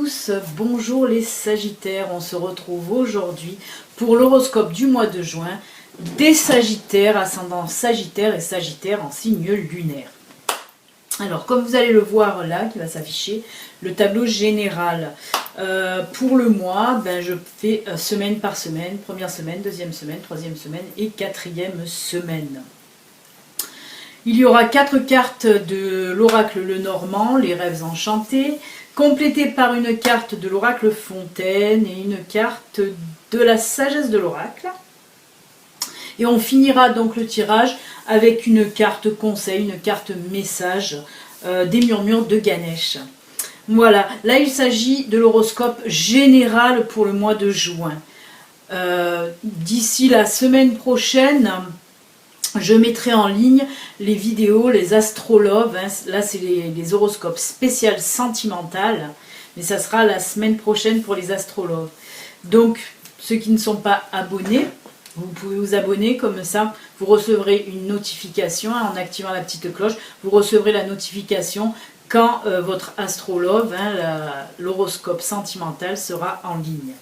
tous, bonjour les Sagittaires, on se retrouve aujourd'hui pour l'horoscope du mois de juin des Sagittaires, ascendant Sagittaire et Sagittaire en signe lunaire. Alors comme vous allez le voir là, qui va s'afficher, le tableau général pour le mois, je fais semaine par semaine, première semaine, deuxième semaine, troisième semaine et quatrième semaine. Il y aura 4 cartes de l'oracle Lenormand, les rêves enchantés, complétées par une carte de l'oracle Fontaine et une carte de la sagesse de l'oracle. Et on finira donc le tirage avec une carte conseil, une carte message des murmures de Ganesh. Voilà, là il s'agit de l'horoscope général pour le mois de juin. D'ici la semaine prochaine, je mettrai en ligne les vidéos, les astrologues, là c'est les horoscopes spéciales sentimentales, mais ça sera la semaine prochaine pour les astrologues. Donc ceux qui ne sont pas abonnés, vous pouvez vous abonner, comme ça vous recevrez une notification en activant la petite cloche, vous recevrez la notification quand votre astrologue, l'horoscope sentimental sera en ligne.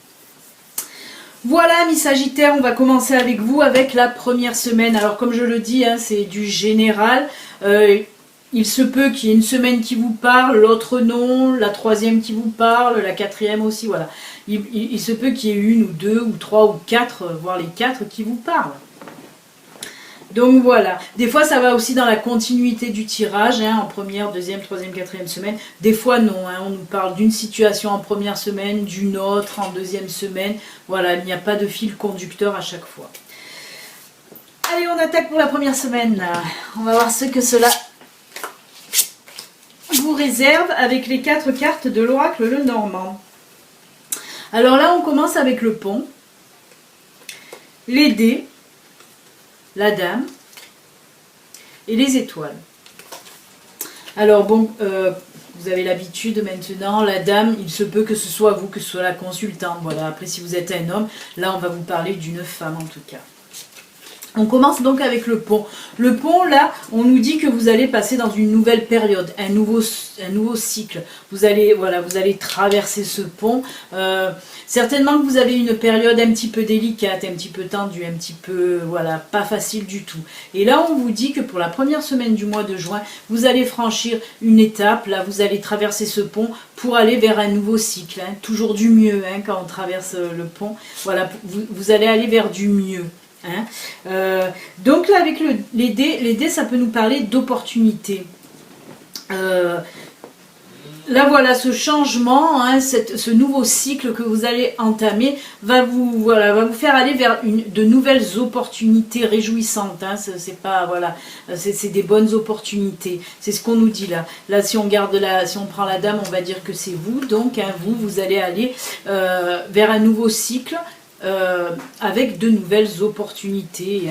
Voilà mes Sagittaires, on va commencer avec vous avec la première semaine. Alors comme je le dis, c'est du général. Il se peut qu'il y ait une semaine qui vous parle, l'autre non, la troisième qui vous parle, la quatrième aussi, voilà. Il se peut qu'il y ait une ou deux ou trois ou quatre, voire les quatre qui vous parlent. Donc voilà, des fois ça va aussi dans la continuité du tirage, en première, deuxième, troisième, quatrième semaine. Des fois non, on nous parle d'une situation en première semaine, d'une autre en deuxième semaine. Voilà, il n'y a pas de fil conducteur à chaque fois. Allez, on attaque pour la première semaine. On va voir ce que cela vous réserve avec les 4 cartes de l'oracle Lenormand. Alors là, on commence avec le pont, les dés, la dame et les étoiles. Alors bon, vous avez l'habitude maintenant, la dame, il se peut que ce soit vous, que ce soit la consultante. Voilà, après si vous êtes un homme, là on va vous parler d'une femme en tout cas. On commence donc avec le pont. Le pont, là, on nous dit que vous allez passer dans une nouvelle période, un nouveau cycle. Vous allez traverser ce pont. Certainement que vous avez une période un petit peu délicate, un petit peu tendue, un petit peu, voilà, pas facile du tout. Et là, on vous dit que pour la première semaine du mois de juin, vous allez franchir une étape. Là, vous allez traverser ce pont pour aller vers un nouveau cycle. Toujours du mieux, quand on traverse le pont. Voilà, vous allez aller vers du mieux. Donc là avec les dés ça peut nous parler d'opportunité. Là voilà, ce changement, ce nouveau cycle que vous allez entamer va vous faire aller vers de nouvelles opportunités réjouissantes. C'est pas, voilà, c'est des bonnes opportunités. C'est ce qu'on nous dit là. Là si on prend la dame, on va dire que c'est vous. Donc vous allez aller vers un nouveau cycle. Avec de nouvelles opportunités.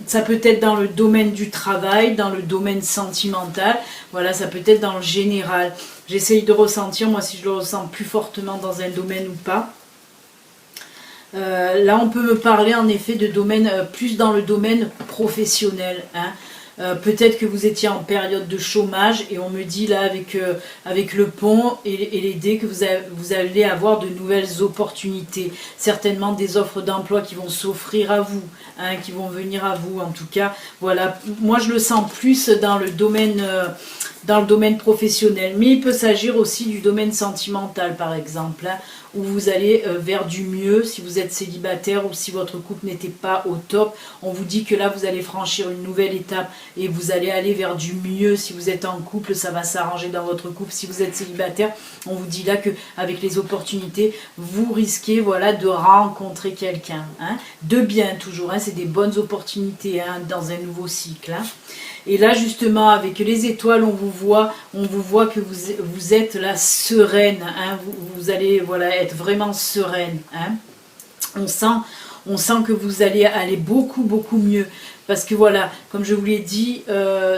Ça peut être dans le domaine du travail, dans le domaine sentimental, voilà, ça peut être dans le général. J'essaye de ressentir, moi, si je le ressens plus fortement dans un domaine ou pas. Là, on peut me parler en effet de domaine, plus dans le domaine professionnel. Peut-être que vous étiez en période de chômage et on me dit là avec le pont et les dés que vous allez avoir de nouvelles opportunités. Certainement des offres d'emploi qui vont s'offrir à vous, qui vont venir à vous en tout cas. Voilà, moi je le sens plus dans le domaine professionnel, mais il peut s'agir aussi du domaine sentimental par exemple, où vous allez vers du mieux. Si vous êtes célibataire ou si votre couple n'était pas au top, on vous dit que là vous allez franchir une nouvelle étape et vous allez aller vers du mieux. Si vous êtes en couple, ça va s'arranger dans votre couple. Si vous êtes célibataire, on vous dit là qu'avec les opportunités, vous risquez, voilà, de rencontrer quelqu'un, de bien toujours, c'est des bonnes opportunités dans un nouveau cycle. Et là justement avec les étoiles, on vous voit que vous êtes là sereine, vous allez, voilà, être vraiment sereine. On sent que vous allez aller beaucoup mieux. Parce que voilà, comme je vous l'ai dit,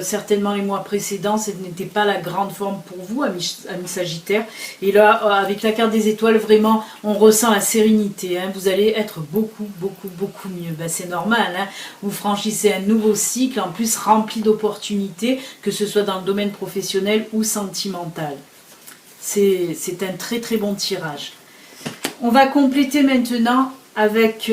certainement les mois précédents, ce n'était pas la grande forme pour vous, amis Sagittaires. Et là, avec la carte des étoiles, vraiment, on ressent la sérénité. Vous allez être beaucoup mieux. C'est normal, vous franchissez un nouveau cycle, en plus rempli d'opportunités, que ce soit dans le domaine professionnel ou sentimental. c'est un très très bon tirage. On va compléter maintenant avec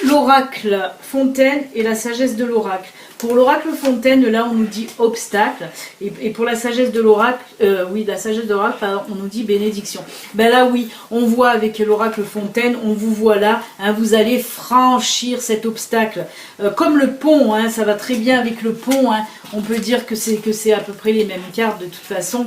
l'oracle Fontaine et la sagesse de l'oracle. Pour l'oracle Fontaine, là on nous dit obstacle, et pour la sagesse de l'oracle, oui, la sagesse de l'oracle, on nous dit bénédiction. Ben là oui, on voit avec l'oracle Fontaine, on vous voit là, hein, vous allez franchir cet obstacle. Comme le pont, hein, ça va très bien avec le pont, hein, on peut dire que c'est à peu près les mêmes cartes de toute façon.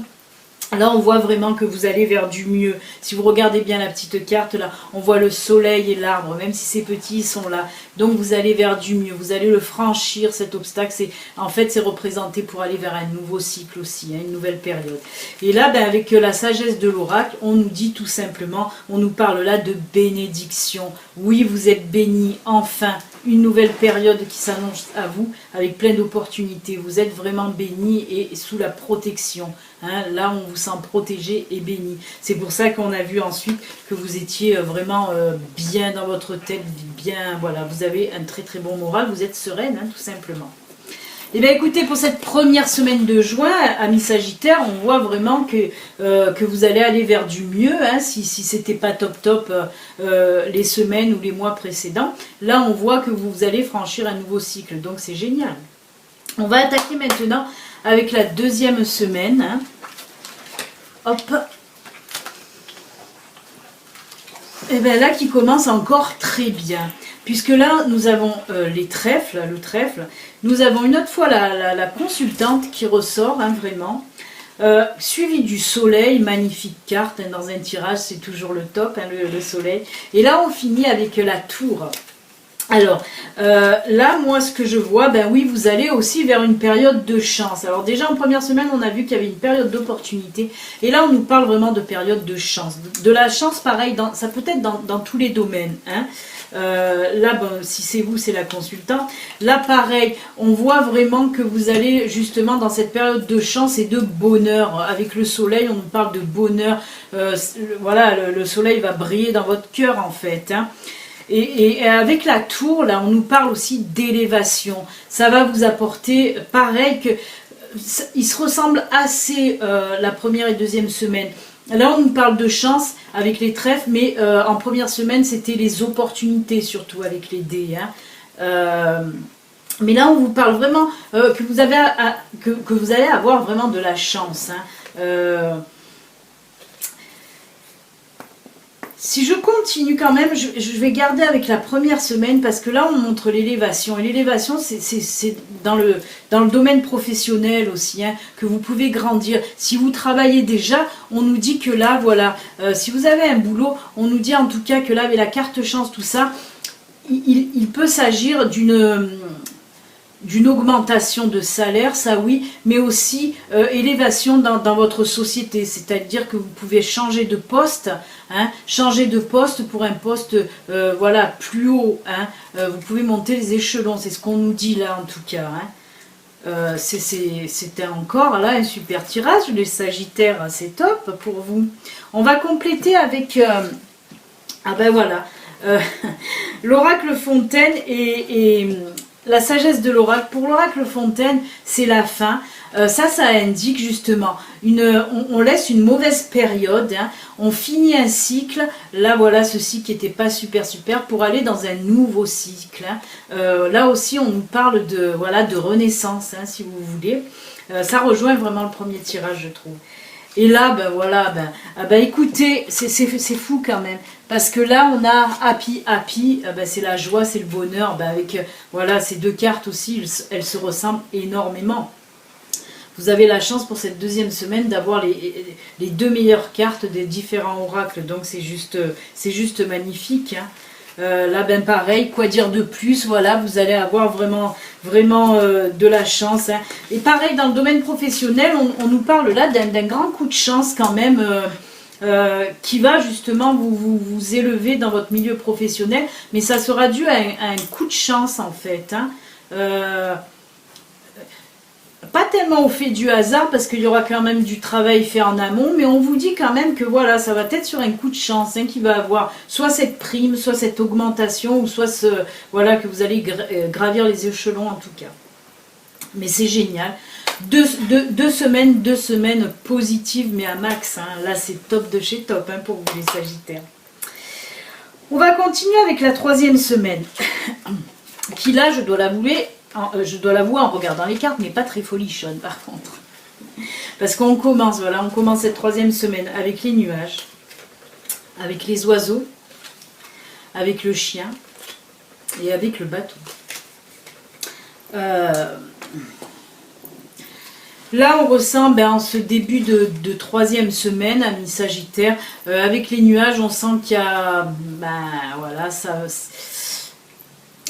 Là, on voit vraiment que vous allez vers du mieux. Si vous regardez bien la petite carte, là, on voit le soleil et l'arbre, même si c'est petit, ils sont là. Donc, vous allez vers du mieux. Vous allez le franchir, cet obstacle. En fait, c'est représenté pour aller vers un nouveau cycle aussi, hein, une nouvelle période. Et là, ben, avec la sagesse de l'oracle, on nous dit tout simplement, on nous parle là de bénédiction. Oui, vous êtes bénis, enfin. Une nouvelle période qui s'annonce à vous avec plein d'opportunités. Vous êtes vraiment bénis et sous la protection. Hein, là, on vous sent protégé et béni. C'est pour ça qu'on a vu ensuite que vous étiez vraiment bien dans votre tête, bien, voilà, vous avez un très très bon moral, vous êtes sereine, hein, tout simplement. Et bien écoutez, pour cette première semaine de juin, amis Sagittaires, on voit vraiment que vous allez aller vers du mieux, hein, si c'était pas top les semaines ou les mois précédents. Là, on voit que vous allez franchir un nouveau cycle, donc c'est génial. On va attaquer maintenant avec la deuxième semaine. Hein. Hop. Et bien là, qui commence encore très bien. Puisque là, nous avons les trèfles, le trèfle. Nous avons une autre fois la consultante qui ressort, hein, vraiment. Suivi du soleil, magnifique carte. Hein, dans un tirage, c'est toujours le top, hein, le soleil. Et là, on finit avec la tour. Alors, là, moi, ce que je vois, ben oui, vous allez aussi vers une période de chance. Alors déjà, en première semaine, on a vu qu'il y avait une période d'opportunité. Et là, on nous parle vraiment de période de chance. De la chance, pareil, ça peut être dans tous les domaines, hein. Là, bon, si c'est vous, c'est la consultante. Là, pareil, on voit vraiment que vous allez justement dans cette période de chance et de bonheur. Avec le soleil, on nous parle de bonheur. Voilà, le soleil va briller dans votre cœur, en fait, hein. Et avec la tour, là, on nous parle aussi d'élévation. Ça va vous apporter, pareil, il se ressemble assez la première et deuxième semaine. Là, on nous parle de chance avec les trèfles, mais en première semaine, c'était les opportunités, surtout avec les dés. Hein. Mais là, on vous parle vraiment que vous allez avoir vraiment de la chance. Hein. Si je continue quand même, je vais garder avec la première semaine parce que là on montre l'élévation. Et l'élévation c'est dans le domaine professionnel aussi, hein, que vous pouvez grandir. Si vous travaillez déjà, on nous dit que là, voilà, si vous avez un boulot, on nous dit en tout cas que là avec la carte chance, tout ça, il peut s'agir d'une augmentation de salaire, ça oui, mais aussi élévation dans votre société, c'est-à-dire que vous pouvez changer de poste, hein, changer de poste pour un poste voilà, plus haut, hein, vous pouvez monter les échelons, c'est ce qu'on nous dit là en tout cas. Hein. C'était encore là un super tirage, les Sagittaires, c'est top pour vous. On va compléter avec, ah ben voilà, l'oracle Fontaine et la sagesse de l'oracle. Pour l'oracle Fontaine, c'est la fin. Ça indique justement, on laisse une mauvaise période, hein. On finit un cycle, là voilà, ce cycle qui n'était pas super, pour aller dans un nouveau cycle. Hein. Là aussi, on nous parle de, voilà, de renaissance, hein, si vous voulez. Ça rejoint vraiment le premier tirage, je trouve. Et là, ben voilà, écoutez, c'est fou quand même. Parce que là, on a happy, c'est la joie, c'est le bonheur. Avec voilà, ces deux cartes aussi, elles se ressemblent énormément. Vous avez la chance pour cette deuxième semaine d'avoir les deux meilleures cartes des différents oracles. Donc c'est juste magnifique. Hein. Là, pareil, quoi dire de plus, voilà, vous allez avoir vraiment de la chance. Hein. Et pareil, dans le domaine professionnel, on nous parle là d'un grand coup de chance quand même, qui va justement vous élever dans votre milieu professionnel, mais ça sera dû à un coup de chance en fait. Hein. Pas tellement au fait du hasard, parce qu'il y aura quand même du travail fait en amont, mais on vous dit quand même que voilà, ça va être sur un coup de chance, hein, qui va avoir soit cette prime, soit cette augmentation, ou soit voilà, que vous allez gravir les échelons en tout cas. Mais c'est génial. Deux semaines positives, mais à max. Hein. Là, c'est top de chez top hein, pour vous les Sagittaires. On va continuer avec la 3e semaine. Qui là, je dois l'avouer en regardant les cartes, mais pas très folichonne par contre. Parce qu'on commence, voilà, on commence cette 3e semaine avec les nuages, avec les oiseaux, avec le chien et avec le bateau. Là, on ressent en ce début de 3e semaine, amis Sagittaire, avec les nuages, on sent qu'il y a, voilà,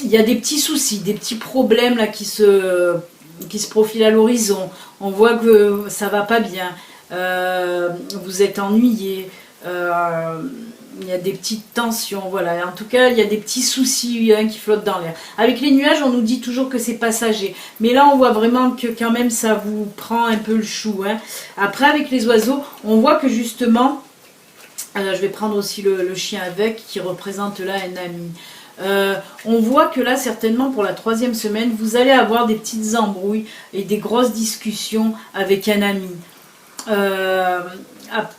il y a des petits soucis, des petits problèmes là qui se profilent à l'horizon. On voit que ça va pas bien, vous êtes ennuyé. Il y a des petites tensions, voilà. En tout cas, il y a des petits soucis hein, qui flottent dans l'air. Avec les nuages, on nous dit toujours que c'est passager. Mais là, on voit vraiment que quand même, ça vous prend un peu le chou. Hein. Après, avec les oiseaux, on voit que justement, je vais prendre aussi le chien avec, qui représente là un ami. On voit que là, certainement, pour la 3e semaine, vous allez avoir des petites embrouilles et des grosses discussions avec un ami.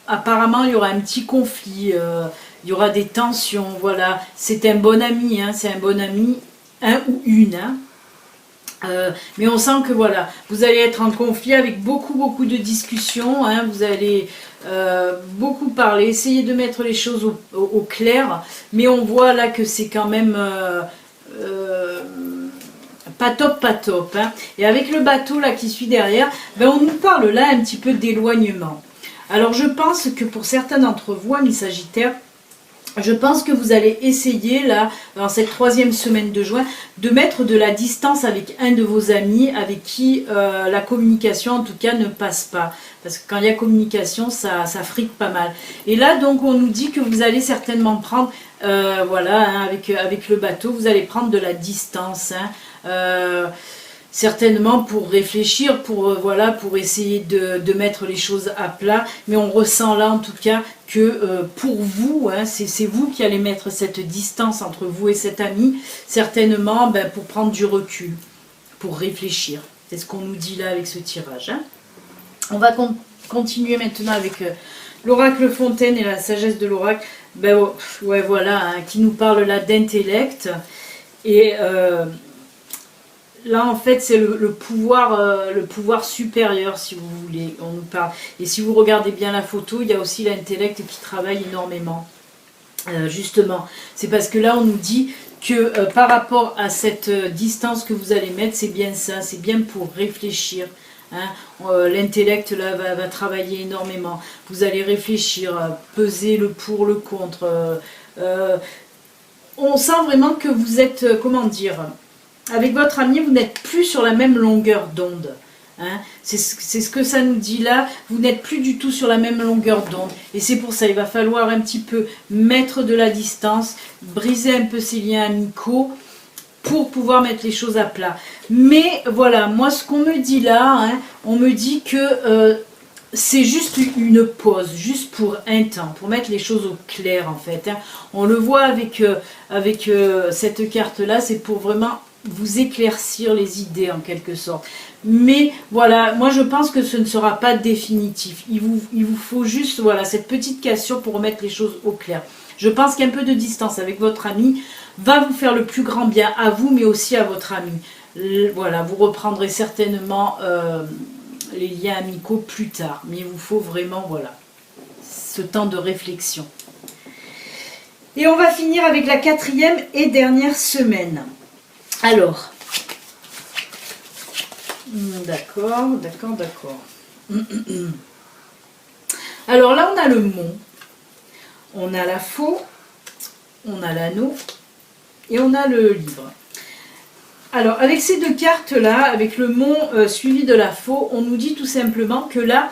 Apparemment il y aura un petit conflit, il y aura des tensions, voilà, c'est un bon ami, hein, c'est un bon ami, un ou une, hein. Mais on sent que voilà, vous allez être en conflit avec beaucoup de discussions, hein, vous allez beaucoup parler, essayer de mettre les choses au clair, mais on voit là que c'est quand même pas top, hein. Et avec le bateau là qui suit derrière, on nous parle là un petit peu d'éloignement. Alors je pense que pour certains d'entre vous, amis Sagittaires, je pense que vous allez essayer là, dans cette 3e semaine de juin, de mettre de la distance avec un de vos amis avec qui la communication en tout cas ne passe pas. Parce que quand il y a communication, ça frique pas mal. Et là donc on nous dit que vous allez certainement prendre, voilà, hein, avec le bateau, vous allez prendre de la distance. Hein, certainement pour réfléchir, voilà, pour essayer de mettre les choses à plat, mais on ressent là en tout cas que pour vous, hein, c'est vous qui allez mettre cette distance entre vous et cet ami, certainement pour prendre du recul, pour réfléchir. C'est ce qu'on nous dit là avec ce tirage. Hein. On va continuer maintenant avec l'oracle Fontaine et la sagesse de l'oracle, ouais, voilà, hein, qui nous parle là d'intellect et là, en fait, c'est le pouvoir supérieur, si vous voulez, on nous parle. Et si vous regardez bien la photo, il y a aussi l'intellect qui travaille énormément. Justement, c'est parce que là, on nous dit que par rapport à cette distance que vous allez mettre, c'est bien ça, c'est bien pour réfléchir. Hein. L'intellect, là, va travailler énormément. Vous allez réfléchir, peser le pour, le contre. On sent vraiment que vous êtes, comment dire... Avec votre ami, vous n'êtes plus sur la même longueur d'onde. Hein. C'est ce que ça nous dit là. Vous n'êtes plus du tout sur la même longueur d'onde. Et c'est pour ça, il va falloir un petit peu mettre de la distance, briser un peu ces liens amicaux pour pouvoir mettre les choses à plat. Mais voilà, moi ce qu'on me dit là, hein, on me dit que c'est juste une pause, juste pour un temps, pour mettre les choses au clair en fait. Hein. On le voit avec cette carte là, c'est pour vraiment... vous éclaircir les idées en quelque sorte. Mais voilà, moi je pense que ce ne sera pas définitif. Il vous faut juste voilà, cette petite cassure pour remettre les choses au clair. Je pense qu'un peu de distance avec votre ami va vous faire le plus grand bien à vous, mais aussi à votre ami. Voilà, vous reprendrez certainement les liens amicaux plus tard. Mais il vous faut vraiment voilà, ce temps de réflexion. Et on va finir avec la 4e et dernière semaine. Alors, d'accord. Alors là, on a le mont, on a la faux, on a l'anneau et on a le livre. Alors, avec ces deux cartes-là, avec le mont suivi de la faux, on nous dit tout simplement que là,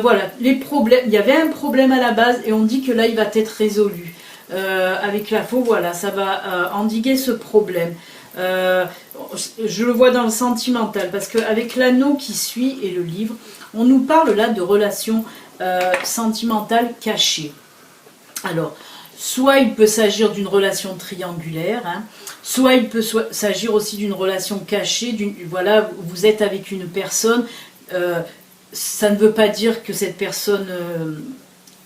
voilà, les problèmes, il y avait un problème à la base et on dit que là, il va être résolu. Avec la faux, voilà, ça va endiguer ce problème. Je le vois dans le sentimental parce qu'avec l'anneau qui suit et le livre, on nous parle là de relations sentimentales cachées. Alors, soit il peut s'agir d'une relation triangulaire, hein, soit il peut s'agir aussi d'une relation cachée, voilà, vous êtes avec une personne, ça ne veut pas dire que cette personne,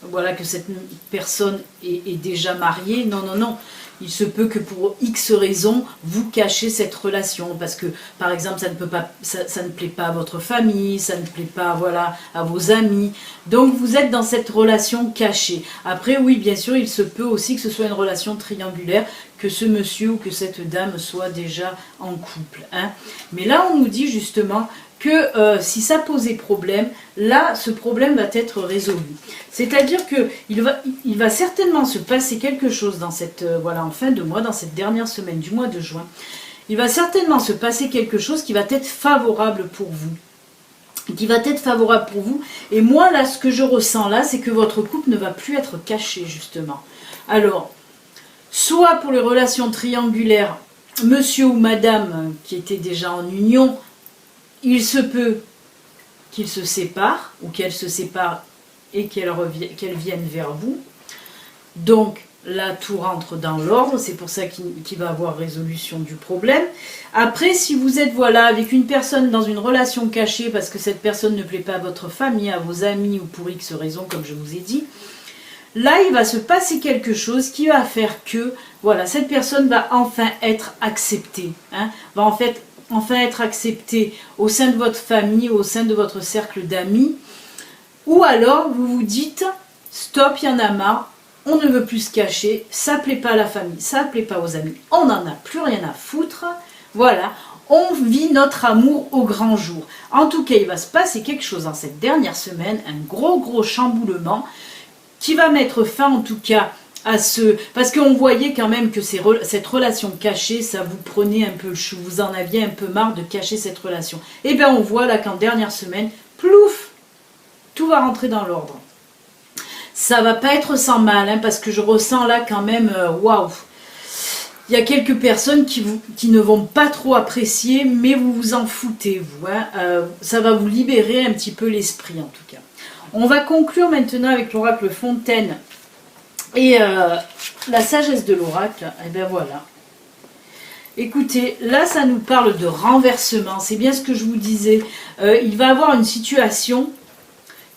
voilà, que cette personne est déjà mariée, non, non, non. Il se peut que pour X raisons, vous cachez cette relation, parce que, par exemple, ça ne plaît pas à votre famille, ça ne plaît pas, voilà, à vos amis. Donc, vous êtes dans cette relation cachée. Après, oui, bien sûr, il se peut aussi que ce soit une relation triangulaire, que ce monsieur ou que cette dame soit déjà en couple, hein. Mais là, on nous dit justement que si ça posait problème, là, ce problème va être résolu. C'est-à-dire qu'il va certainement se passer quelque chose dans cette, voilà, en fin de mois, dans cette dernière semaine du mois de juin. Il va certainement se passer quelque chose qui va être favorable pour vous. Qui va être favorable pour vous. Et moi, là, ce que je ressens là, c'est que votre couple ne va plus être caché, justement. Alors, soit pour les relations triangulaires, monsieur ou madame qui étaient déjà en union, il se peut qu'ils se séparent ou qu'elles se séparent et qu'elles viennent vers vous. Donc là, tout rentre dans l'ordre, c'est pour ça qu'il va y avoir résolution du problème. Après, si vous êtes, voilà, avec une personne dans une relation cachée parce que cette personne ne plaît pas à votre famille, à vos amis ou pour X raisons, comme je vous ai dit, là, il va se passer quelque chose qui va faire que, voilà, cette personne va enfin être acceptée, hein, va en fait enfin être accepté au sein de votre famille, au sein de votre cercle d'amis, ou alors vous vous dites stop, il y en a marre, on ne veut plus se cacher, ça ne plaît pas à la famille, ça ne plaît pas aux amis, on n'en a plus rien à foutre, voilà, on vit notre amour au grand jour. En tout cas, il va se passer quelque chose dans cette dernière semaine, un gros chamboulement qui va mettre fin en tout cas à parce qu'on voyait quand même que cette relation cachée, ça vous prenait un peu le chou, vous en aviez un peu marre de cacher cette relation. Et bien on voit là qu'en dernière semaine, plouf, tout va rentrer dans l'ordre. Ça va pas être sans mal, hein, parce que je ressens là quand même, waouh, il y a quelques personnes qui ne vont pas trop apprécier, mais vous vous en foutez, vous, hein, ça va vous libérer un petit peu l'esprit en tout cas. On va conclure maintenant avec l'oracle Fontaine et la sagesse de l'oracle. Et bien voilà. Écoutez, là ça nous parle de renversement, c'est bien ce que je vous disais. Il va y avoir une situation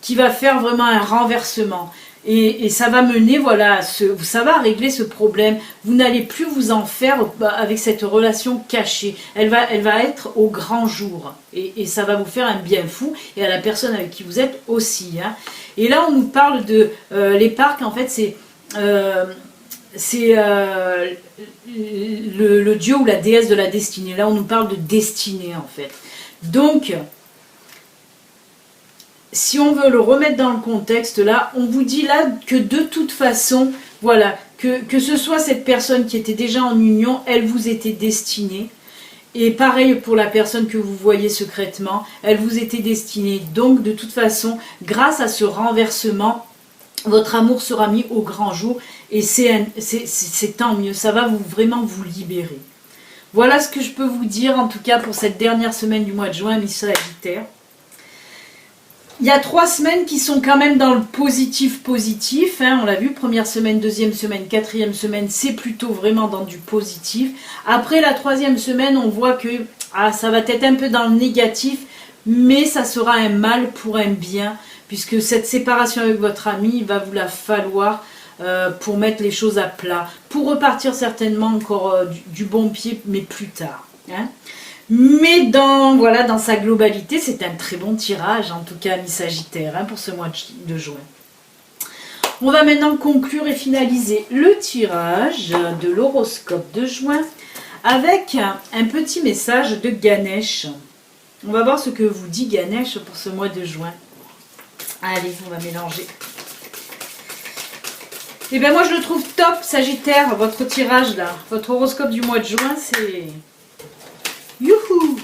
qui va faire vraiment un renversement. Et ça va mener, voilà, ça va régler ce problème. Vous n'allez plus vous en faire avec cette relation cachée. Elle va être au grand jour. Et ça va vous faire un bien fou. Et à la personne avec qui vous êtes aussi, hein. Et là, on nous parle de les parcs, en fait, c'est le dieu ou la déesse de la destinée. Là, on nous parle de destinée, en fait. Donc, si on veut le remettre dans le contexte, là, on vous dit là que de toute façon, voilà, que ce soit cette personne qui était déjà en union, elle vous était destinée. Et pareil pour la personne que vous voyez secrètement, elle vous était destinée. Donc, de toute façon, grâce à ce renversement, votre amour sera mis au grand jour. Et c'est tant mieux, ça va vraiment vous libérer. Voilà ce que je peux vous dire, en tout cas, pour cette dernière semaine du mois de juin, Miss Sagittaire. Il y a 3 semaines qui sont quand même dans le positif, hein, on l'a vu, première semaine, deuxième semaine, quatrième semaine, c'est plutôt vraiment dans du positif. Après la 3e semaine, on voit que ça va être un peu dans le négatif, mais ça sera un mal pour un bien, puisque cette séparation avec votre ami, il va vous la falloir pour mettre les choses à plat, pour repartir certainement encore du bon pied, mais plus tard, hein. Mais dans sa globalité, c'est un très bon tirage, en tout cas, Miss Sagittaire, hein, pour ce mois de juin. On va maintenant conclure et finaliser le tirage de l'horoscope de juin avec un petit message de Ganesh. On va voir ce que vous dit Ganesh pour ce mois de juin. Allez, on va mélanger. Et bien moi, je le trouve top, Sagittaire, votre tirage là. Votre horoscope du mois de juin, c'est... Youhou!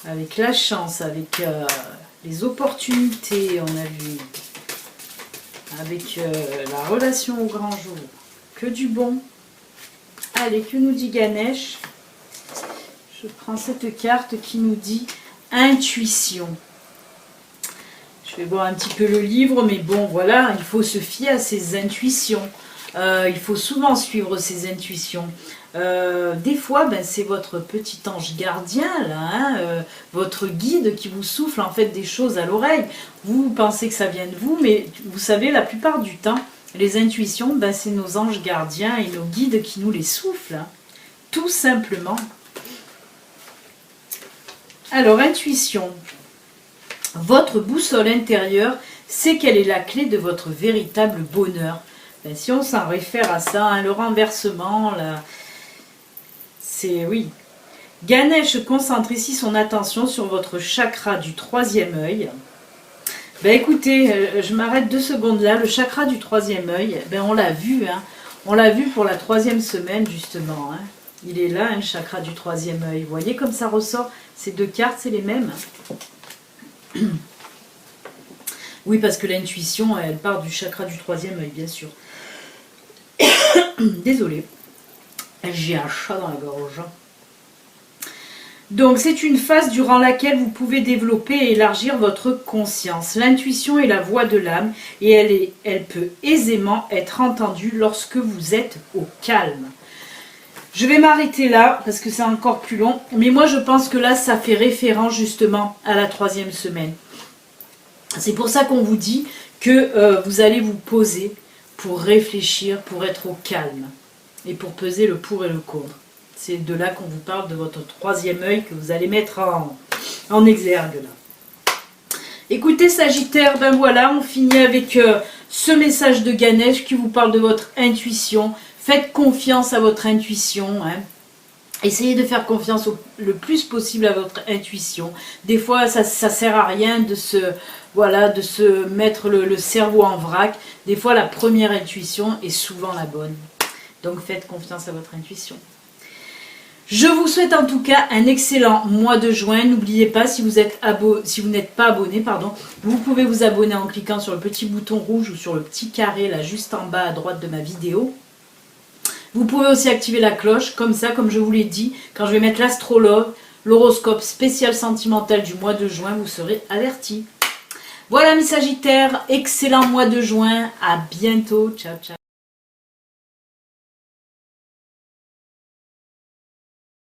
Avec la chance, avec les opportunités, on a vu, avec la relation au grand jour, que du bon. Allez, que nous dit Ganesh? Je prends cette carte qui nous dit intuition. Je Je vais voir un petit peu le livre, mais bon, voilà, il faut se fier à ses intuitions. Il faut souvent suivre ses intuitions. Des fois, ben, c'est votre petit ange gardien, là, hein, votre guide qui vous souffle en fait des choses à l'oreille. Vous pensez que ça vient de vous, mais vous savez, la plupart du temps, les intuitions, ben, c'est nos anges gardiens et nos guides qui nous les soufflent, hein, tout simplement. Alors, intuition. Votre boussole intérieure, c'est quelle est la clé de votre véritable bonheur. Ben, si on s'en réfère à ça, hein, le renversement, c'est oui. Ganesh concentre ici son attention sur votre chakra du troisième œil. Ben écoutez, je m'arrête 2 secondes là. Le chakra du troisième œil, ben on l'a vu, hein. On l'a vu pour la 3e semaine justement. Hein. Il est là, hein, le chakra du troisième œil. Vous voyez comme ça ressort. Ces 2 cartes, c'est les mêmes. Oui, parce que l'intuition, elle part du chakra du troisième œil, bien sûr. Désolée. J'ai un chat dans la gorge. Donc, c'est une phase durant laquelle vous pouvez développer et élargir votre conscience. L'intuition est la voix de l'âme et elle peut aisément être entendue lorsque vous êtes au calme. Je vais m'arrêter là parce que c'est encore plus long. Mais moi, je pense que là, ça fait référence justement à la 3e semaine. C'est pour ça qu'on vous dit que vous allez vous poser pour réfléchir, pour être au calme et pour peser le pour et le contre. C'est de là qu'on vous parle de votre 3e œil que vous allez mettre en exergue là. Écoutez Sagittaire, ben voilà, on finit avec ce message de Ganesh qui vous parle de votre intuition. Faites confiance à votre intuition, hein. Essayez de faire confiance le plus possible à votre intuition. Des fois, ça sert à rien de se mettre le cerveau en vrac. Des fois, la première intuition est souvent la bonne. Donc, faites confiance à votre intuition. Je vous souhaite en tout cas un excellent mois de juin. N'oubliez pas, si vous n'êtes pas abonné, vous pouvez vous abonner en cliquant sur le petit bouton rouge ou sur le petit carré là juste en bas à droite de ma vidéo. Vous pouvez aussi activer la cloche, comme ça, comme je vous l'ai dit, quand je vais mettre l'astrologue, l'horoscope spécial sentimental du mois de juin, vous serez avertis. Voilà mes Sagittaires, excellent mois de juin, à bientôt, ciao ciao.